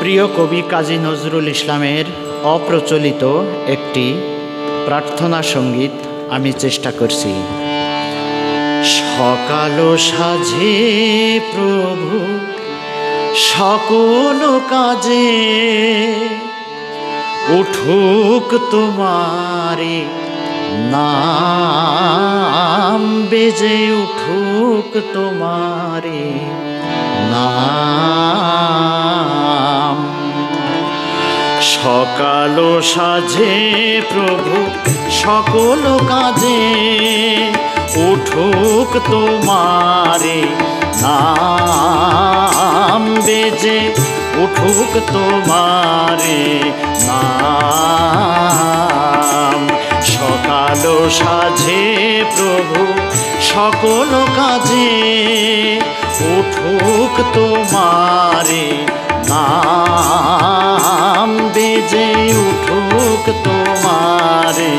প্রিয় কবি কাজী নজরুল ইসলামের অপ্রচলিত একটি প্রার্থনা সঙ্গীত আমি চেষ্টা করছি। সকাল সাজে প্রভু সকল কাজে, উঠুক তোমারে নাম বেজে, উঠুক তোমারে নাম। সকাল সাজে প্রভু সকল কাজে, উঠুক তোমারে নাম বেজে, উঠুক তোমারে নাম। সকাল সাজে প্রভু সকল কাজে, উঠুক তোমারে নাম বেজে, উঠুক তোমারে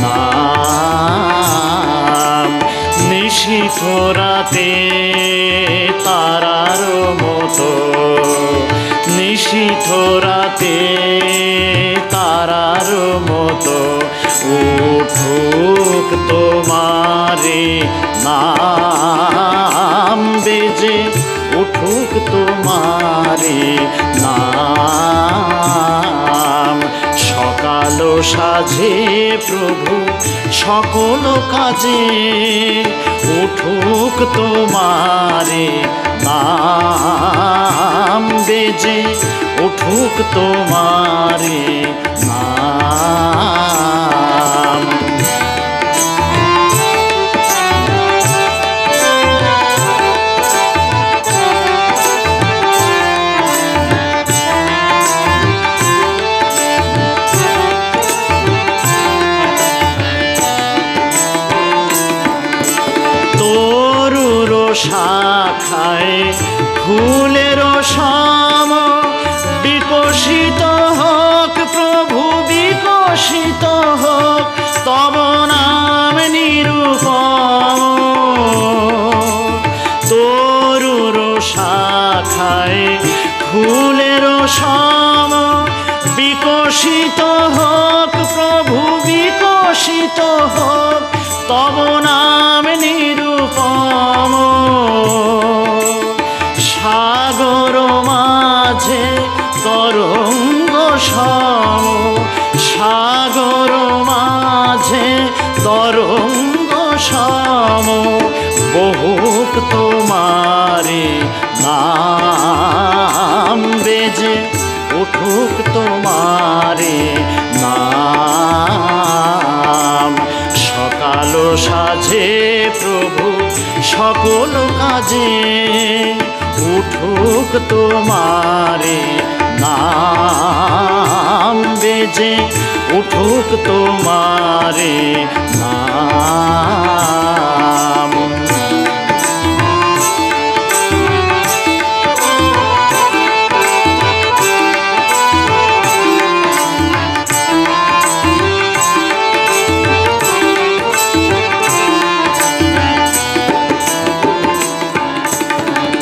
নাম। নিশীথ রাতে তারার মতো, নিশীথ রাতে তারার মতো, উঠুক তোমারে নাম বেজে, উঠুক তোমারে নাম। সকাল সাজে প্রভু সকল কাজে, উঠুক তোমারে নাম বেজে, উঠুক তোমারে নাম। তরুর শাখায় ফুলের সম, বিকশিত হোক প্রভু বিকশিত হোক তব নাম নিরূপম। তরুর শাখায় ফুলের সম, বিকশিত হোক প্রভু বিকশিত হোক তব নাম নিরূপম। সাগর মাঝে তরঙ্গ সম, সাগর মাঝে তরঙ্গ সম, বহুক তোমারে নাম বেজে, উঠুক তোমারে নাম। সকাল সাজে প্রভু সকল কাজে, উঠুক তোমারে নাম বেজে, উঠুক তোমারে নাম।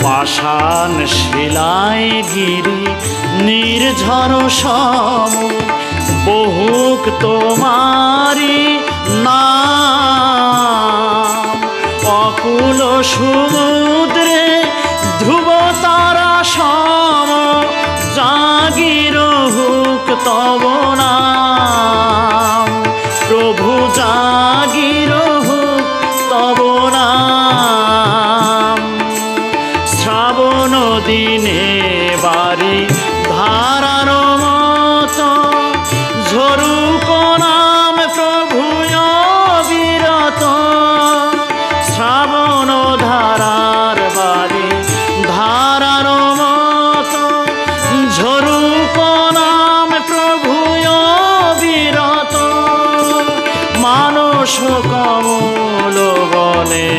পাষাণ শিলায় গিরি নির্ঝর সম, বহুক তোমারি নাম। অকুল সমুদ্রে ধ্রুব তারা সম, জাগির হোক তব নাম প্রভু, জাগির হোক তব নাম। শ্রাবণ দিনে বাড়ি ধারার মতো, ঝরুক নাম প্রভু অবিরত। শ্রাবণ ধারার বাড়ি ধারার মতো, ঝরুক নাম প্রভু অবিরত। মানস কমল বনে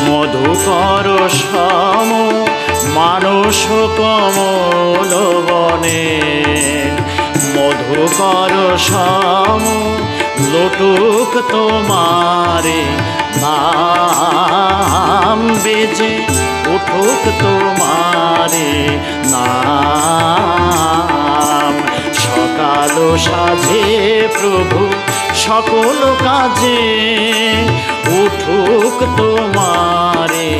মধুকর সম, মানস কমল বনে মধুকর সম, লুটুক তোমারে নাম বেজে, উঠুক তোমারে সাজে প্রভু সকল কাজে, উঠুক তোমারে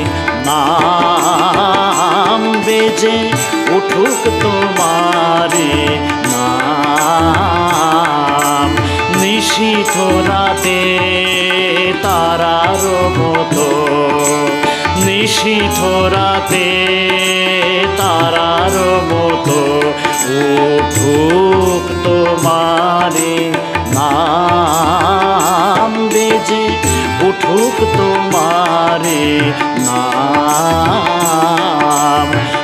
নাম বেজে, উঠুক তোমারে নাম। নিশীথ রাতে তারার মতো, নিশীথ রাতে তারার মতো, উঠুক তোমারে নাম বেজে, উঠুক তোমারে নাম।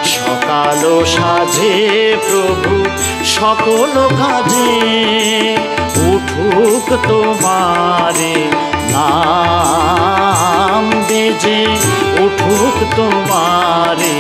সকাল সাজে প্রভু সকল কাজে, উঠুক তোমারে নাম বেজে, উঠুক তোমারে